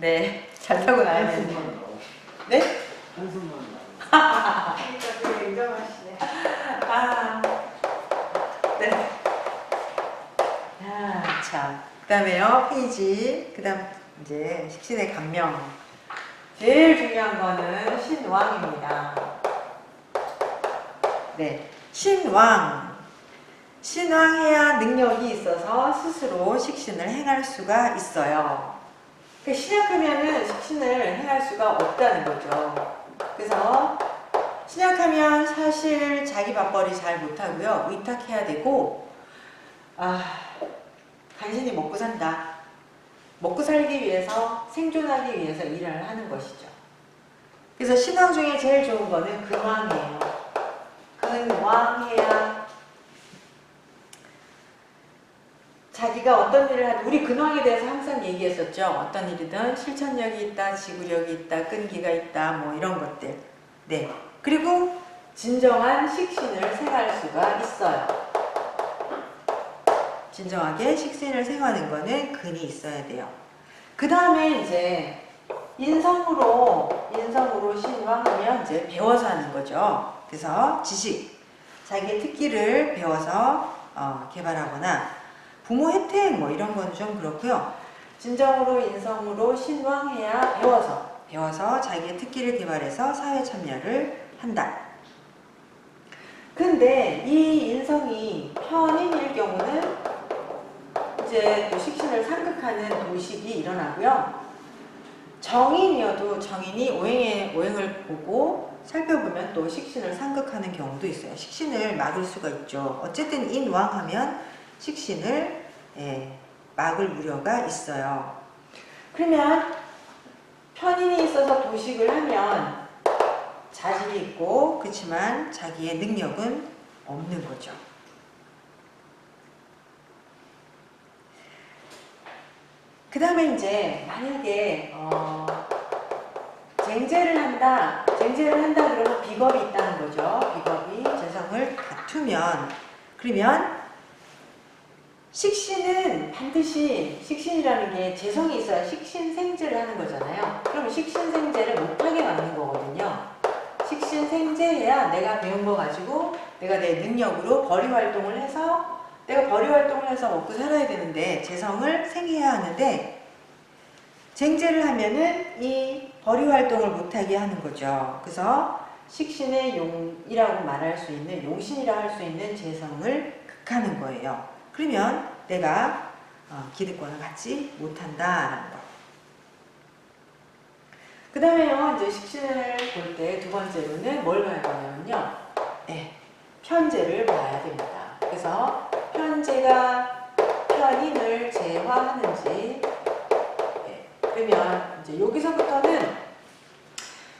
네, 잘 타고 나야 되는데. 네? 한숨만 나고. 그러니까 되게 인정하시네. 아, 네. 자, 그 다음에요, 페이지. 그 다음, 이제, 식신의 감명. 제일 중요한 거는 신왕입니다. 네, 신왕. 신왕해야 능력이 있어서 스스로 식신을 행할 수가 있어요. 신약하면은 식신을 행할 수가 없다는 거죠. 그래서 신약하면 사실 자기 밥벌이 잘 못하고요. 의탁해야 되고, 간신히 먹고 산다. 먹고 살기 위해서, 생존하기 위해서 일을 하는 것이죠. 그래서 신왕 중에 제일 좋은 거는 근왕이에요. 근왕해야 자기가 어떤 일을 하든, 우리 근황에 대해서 항상 얘기했었죠. 어떤 일이든 실천력이 있다, 지구력이 있다, 끈기가 있다, 뭐 이런 것들. 네. 그리고 진정한 식신을 생할 수가 있어요. 진정하게 식신을 생하는 거는 근이 있어야 돼요. 그 다음에 이제 인성으로 신왕하면 이제 배워서 하는 거죠. 그래서 지식, 자기의 특기를 배워서 개발하거나 부모 혜택 뭐 이런 건 좀 그렇고요. 진정으로 인성으로 신왕해야 배워서 자기의 특기를 개발해서 사회 참여를 한다. 근데 이 인성이 편인일 경우는 이제 또 식신을 상극하는 도식이 일어나고요. 정인이어도 정인이 오행을 보고 살펴보면 또 식신을 상극하는 경우도 있어요. 식신을 막을 수가 있죠. 어쨌든 인왕하면 식신을 막을 우려가 있어요. 그러면 편인이 있어서 도식을 하면 자질이 있고 그렇지만 자기의 능력은 없는 거죠. 그 다음에 이제 만약에 쟁제를 한다 그러면 비겁이 있다는 거죠. 비겁이 재성을 다투면, 그러면 식신은 반드시, 식신이라는 게 재성이 있어야 식신생제를 하는 거잖아요. 그럼 식신생제를 못하게 막는 거거든요. 식신생제해야 내가 배운 거 가지고 내가 내 능력으로 벌이 활동을 해서, 내가 벌이 활동을 해서 먹고 살아야 되는데 재성을 생해야 하는데, 쟁제를 하면은 이 벌이 활동을 못하게 하는 거죠. 그래서 식신의 용이라고 말할 수 있는, 용신이라 할 수 있는 재성을 극하는 거예요. 그러면 내가 기득권을 갖지 못한다라는 거. 그 다음에요, 이제 식신을 볼 때 두 번째로는 뭘 봐야 되냐면요. 네, 편제를 봐야 됩니다. 그래서 편제가 편인을 제화하는지, 그러면 이제 여기서부터는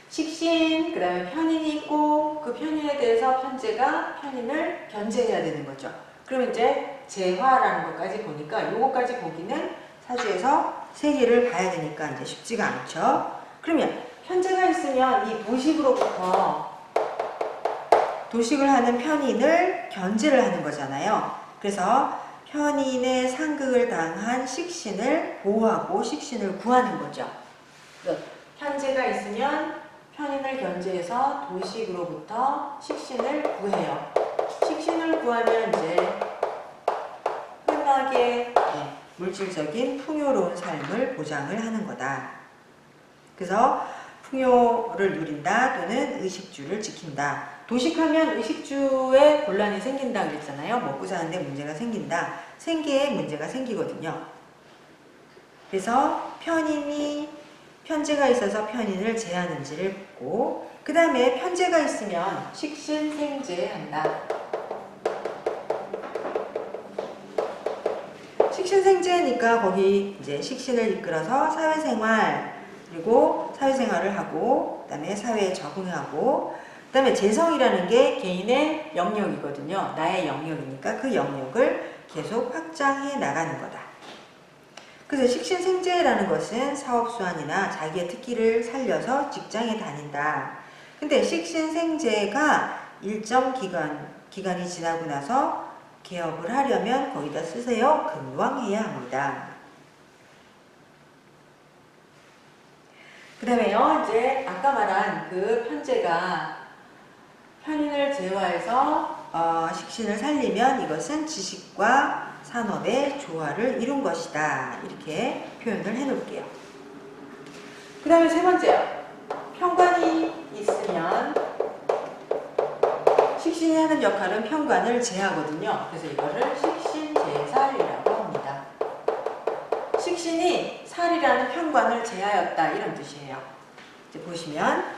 식신, 그 다음에 편인이 있고 그 편인에 대해서 편제가 편인을 견제해야 되는 거죠. 그러면 이제 제화라는 것까지 보니까 요거까지 보기는 사주에서 세 개를 봐야 되니까 이제 쉽지가 않죠. 그러면 편제가 있으면 이 도식으로부터, 도식을 하는 편인을 견제를 하는 거잖아요. 그래서 편인의 상극을 당한 식신을 보호하고 식신을 구하는 거죠. 편제가 있으면 편인을 견제해서 도식으로부터 식신을 구해요. 식신을 구하면 이제 흔하게 물질적인 풍요로운 삶을 보장을 하는 거다. 그래서 풍요를 누린다 또는 의식주를 지킨다. 도식하면 의식주에 곤란이 생긴다 그랬잖아요. 먹고 사는데 문제가 생긴다. 생계에 문제가 생기거든요. 그래서 편인이, 편제가 있어서 편인을 제하는지를 보고, 그 다음에 편제가 있으면 식신생제한다. 식신생제니까 거기 이제 식신을 이끌어서 사회생활, 그리고 사회생활을 하고, 그 다음에 사회에 적응하고, 그 다음에 재성이라는 게 개인의 영역이거든요. 나의 영역이니까 그 영역을 계속 확장해 나가는 거다. 그래서 식신생제라는 것은 사업수완이나 자기의 특기를 살려서 직장에 다닌다. 근데 식신생제가 일정 기간이 지나고 나서 개업을 하려면 거기다 쓰세요. 근왕해야 합니다. 그 다음에요, 이제 아까 말한 그 편제가 편인을 제화해서 식신을 살리면 이것은 지식과 산업의 조화를 이룬 것이다. 이렇게 표현을 해 놓을게요. 그 다음에 세 번째요. 편관이 있으면 식신이 하는 역할은 편관을 제하거든요. 그래서 이거를 식신제살이라고 합니다. 식신이 살이라는 편관을 제하였다 이런 뜻이에요. 이제 보시면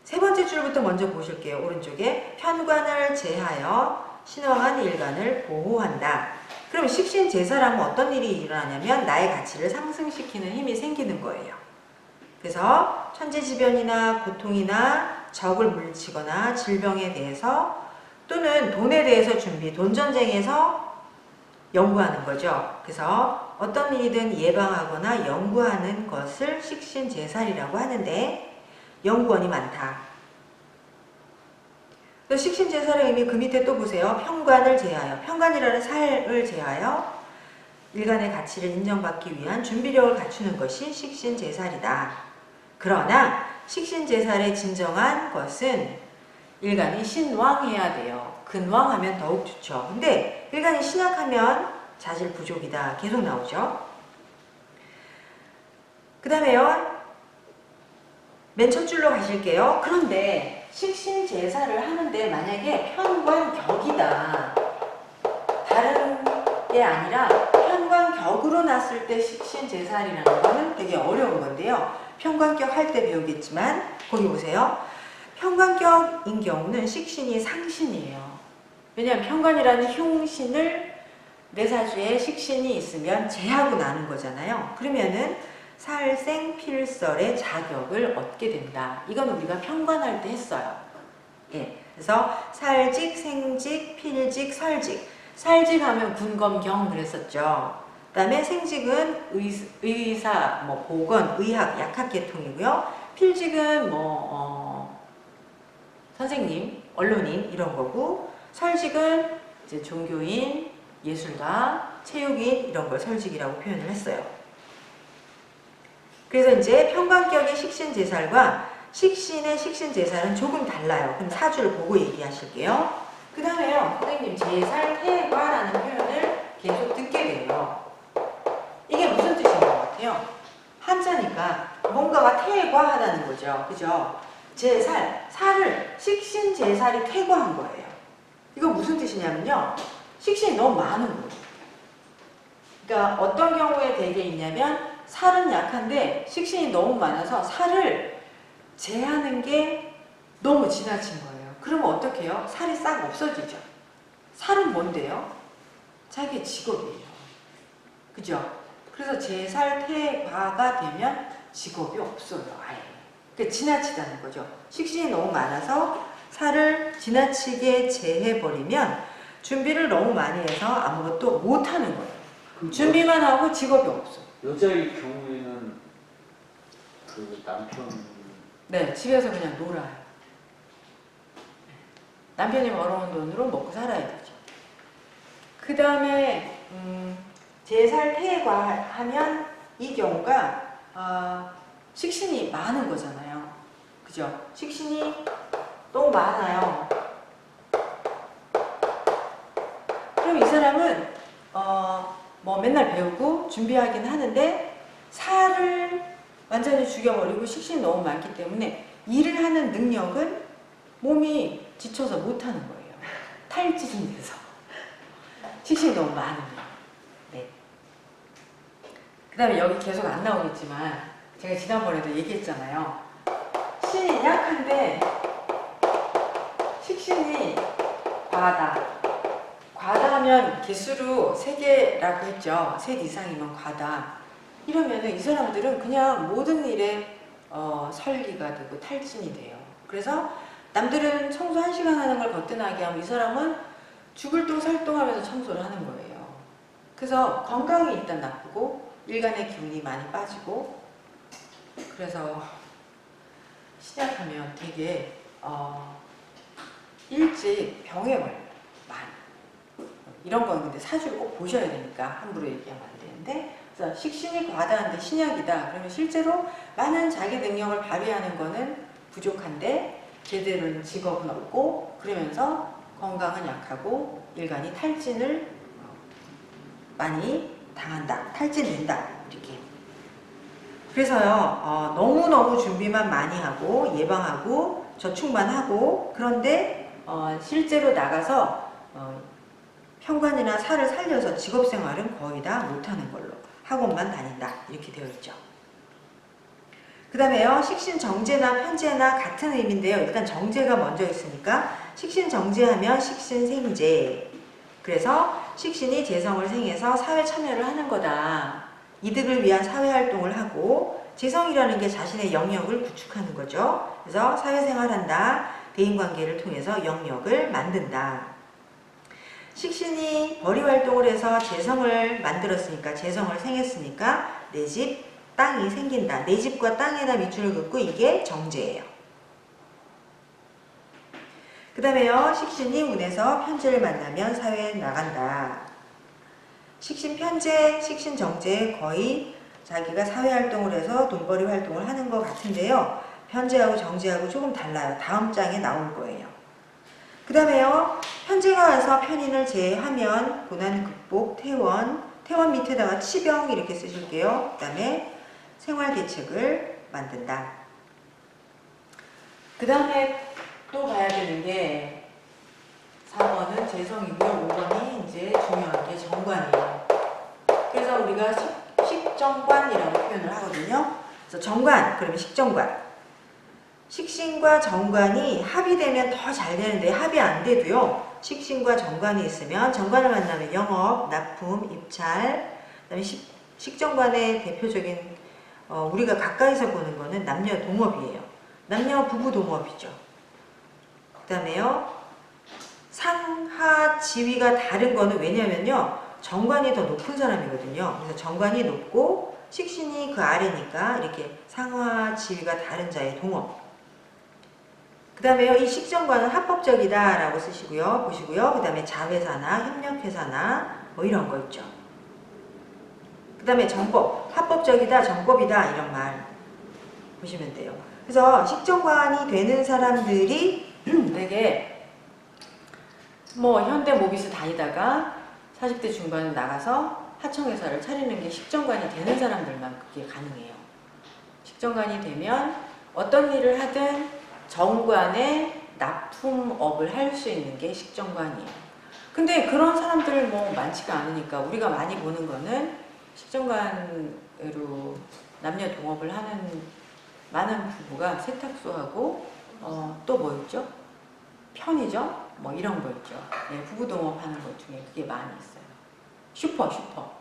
세 번째 줄부터 먼저 보실게요. 오른쪽에 편관을 제하여 신성한 일간을 보호한다. 그럼 식신제사라면 어떤 일이 일어나냐면 나의 가치를 상승시키는 힘이 생기는 거예요. 그래서 천재지변이나 고통이나 적을 물리치거나 질병에 대해서 또는 돈에 대해서 돈전쟁에서 연구하는 거죠. 그래서 어떤 일이든 예방하거나 연구하는 것을 식신제살이라고 하는데 연구원이 많다. 또 식신제살의 의미 그 밑에 또 보세요. 편관을 제하여, 편관이라는 살을 제하여 일간의 가치를 인정받기 위한 준비력을 갖추는 것이 식신제살이다. 그러나 식신제살의 진정한 것은 일간이 신왕해야 돼요. 근왕하면 더욱 좋죠. 근데 일간이 신약하면 자질 부족이다. 계속 나오죠. 그 다음에요. 맨 첫 줄로 가실게요. 그런데 식신제사를 하는데 만약에 편관격이다. 다른 게 아니라 편관격으로 났을 때 식신제살이라는 거는 되게 어려운 건데요. 편관격 할 때 배우겠지만 거기 보세요. 편관격인 경우는 식신이 상신이에요. 왜냐하면 편관이라는 흉신을 내 사주에 식신이 있으면 제하고 나는 거잖아요. 그러면은 살생필설의 자격을 얻게 된다. 이건 우리가 편관할 때 했어요. 예, 그래서 살직, 생직, 필직, 설직. 살직하면 군검경 그랬었죠. 그 다음에 생직은 의사, 보건, 의학, 약학계통이고요. 필직은 선생님, 언론인 이런 거고, 설직은 이제 종교인, 예술가, 체육인 이런 걸 설직이라고 표현을 했어요. 그래서 이제 편관격의 식신제살과 식신의 식신제살은 조금 달라요. 그럼 사주를 보고 얘기하실게요. 그 다음에요, 선생님 제살태과라는 표현을 계속 듣게 돼요. 이게 무슨 뜻인 것 같아요? 한자니까 뭔가가 퇴과하다는 거죠. 그죠? 살을 식신제살이 퇴과한 거예요. 이거 무슨 뜻이냐면요. 식신이 너무 많은 거예요. 그러니까 어떤 경우에 되게 있냐면 살은 약한데 식신이 너무 많아서 살을 제하는 게 너무 지나친 거예요. 그러면 어떻게 해요? 살이 싹 없어지죠. 살은 뭔데요? 자기 직업이에요. 그죠? 그래서 제살태과가 되면 직업이 없어요. 아예. 그러니까 지나치다는 거죠. 식신이 너무 많아서 살을 지나치게 제해버리면 준비를 너무 많이 해서 아무것도 못하는 거예요. 준비만 하고 직업이 없어요. 여자의 경우에는 그 남편 네, 집에서 그냥 놀아요. 남편이 벌어온 돈으로 먹고 살아야 되죠. 그 다음에 제살태과 하면 이 경우가 식신이 많은 거잖아요. 그죠? 식신이 너무 많아요. 그럼 이 사람은 맨날 배우고 준비하긴 하는데 살을 완전히 죽여버리고 식신이 너무 많기 때문에 일을 하는 능력은 몸이 지쳐서 못하는 거예요. 탈진이 돼서. 식신이 너무 많으면. 네. 그 다음에 여기 계속 안 나오겠지만 제가 지난번에도 얘기했잖아요. 신이 약한데 식신이 과다. 과다하면 개수로 3개라고 했죠. 3 이상이면 과다. 이러면 이 사람들은 그냥 모든 일에 설기가 되고 탈진이 돼요. 그래서 남들은 청소 1시간 하는 걸 거뜬하게 하면 이 사람은 죽을 똥 살 똥 하면서 청소를 하는 거예요. 그래서 건강이 일단 나쁘고 일간의 기운이 많이 빠지고 그래서 시작하면 되게 일찍 병에 걸려요. 많이. 이런 건 근데 사주를 꼭 보셔야 되니까 함부로 얘기하면 안 되는데 그래서 식신이 과다한데 신약이다. 그러면 실제로 많은 자기 능력을 발휘하는 거는 부족한데 제대로 직업은 없고 그러면서 건강은 약하고 일간이 탈진을 많이 당한다. 탈진된다. 이렇게. 그래서요, 너무너무 준비만 많이 하고 예방하고 저축만 하고 그런데 실제로 나가서 현관이나 살을 살려서 직업생활은 거의 다 못하는 걸로 학원만 다닌다. 이렇게 되어 있죠. 그 다음에요. 식신정제나 편제나 같은 의미인데요. 일단 정제가 먼저 있으니까 식신정제하면 식신생제. 그래서 식신이 재성을 생해서 사회 참여를 하는 거다. 이득을 위한 사회활동을 하고 재성이라는 게 자신의 영역을 구축하는 거죠. 그래서 사회생활한다. 대인관계를 통해서 영역을 만든다. 식신이 벌이활동을 해서 재성을 만들었으니까 재성을 생했으니까 내 집, 땅이 생긴다. 내 집과 땅에다 밑줄을 긋고 이게 정제예요. 그 다음에요. 식신이 운에서 편제를 만나면 사회에 나간다. 식신 편제, 식신 정제 거의 자기가 사회활동을 해서 돈벌이 활동을 하는 것 같은데요. 편제하고 정제하고 조금 달라요. 다음 장에 나올 거예요. 그 다음에요. 편제가 와서 편인을 제하면 고난 극복, 퇴원 밑에다가 치병 이렇게 쓰실게요. 그 다음에 생활대책을 만든다. 그 다음에 또 봐야 되는 게 4번은 재성이고요. 5번이 이제 중요한 게 정관이에요. 그래서 우리가 식정관이라고 표현을 하거든요. 그래서 정관, 그러면 식정관. 식신과 정관이 합의되면 더 잘 되는데 합의 안 돼도요. 식신과 정관이 있으면 정관을 만나면 영업, 납품, 입찰, 그다음에 식정관의 대표적인 우리가 가까이서 보는 거는 남녀 동업이에요. 남녀 부부 동업이죠. 그 다음에요. 상하 지위가 다른 거는 왜냐면요. 정관이 더 높은 사람이거든요. 그래서 정관이 높고 식신이 그 아래니까 이렇게 상하 지위가 다른 자의 동업. 그 다음에요. 이 식정관은 합법적이다 라고 쓰시고요. 보시고요. 그 다음에 자회사나 협력회사나 뭐 이런 거 있죠. 그 다음에 정법. 합법적이다, 정법이다 이런 말 보시면 돼요. 그래서 식정관이 되는 사람들이 되게 뭐 현대 모비스 다니다가 40대 중반에 나가서 하청회사를 차리는 게 식정관이 되는 사람들만 그게 가능해요. 식정관이 되면 어떤 일을 하든 정관의 납품업을 할 수 있는 게 식정관이에요. 근데 그런 사람들 뭐 많지가 않으니까 우리가 많이 보는 거는 식정관으로 남녀 동업을 하는 많은 부부가 세탁소하고 또 뭐 있죠? 편의점? 뭐 이런 거 있죠. 네, 부부 동업하는 것 중에 그게 많이 있어요. 슈퍼.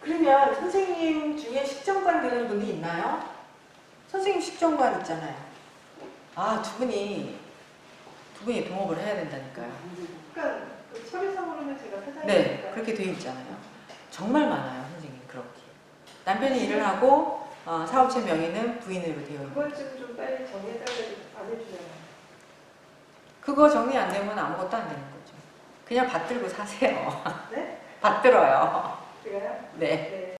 그러면 선생님 중에 식정관 되는 분이 있나요? 선생님 식정관 있잖아요. 아, 두 분이 동업을 해야 된다니까요. 그러니까 그 서류상으로는 제가 사장이니까. 네, 그렇게 되어 있잖아요. 정말 많아요, 선생님 그렇게. 남편이 일을 하고 사업체 명의는 부인으로 되어 있는. 그걸 좀 빨리 정리해달라고 안 해주잖아요. 그거 정리 안 되면 아무것도 안 되는 거죠. 그냥 받들고 사세요. 네? 받들어요. 제가요? 네. 네.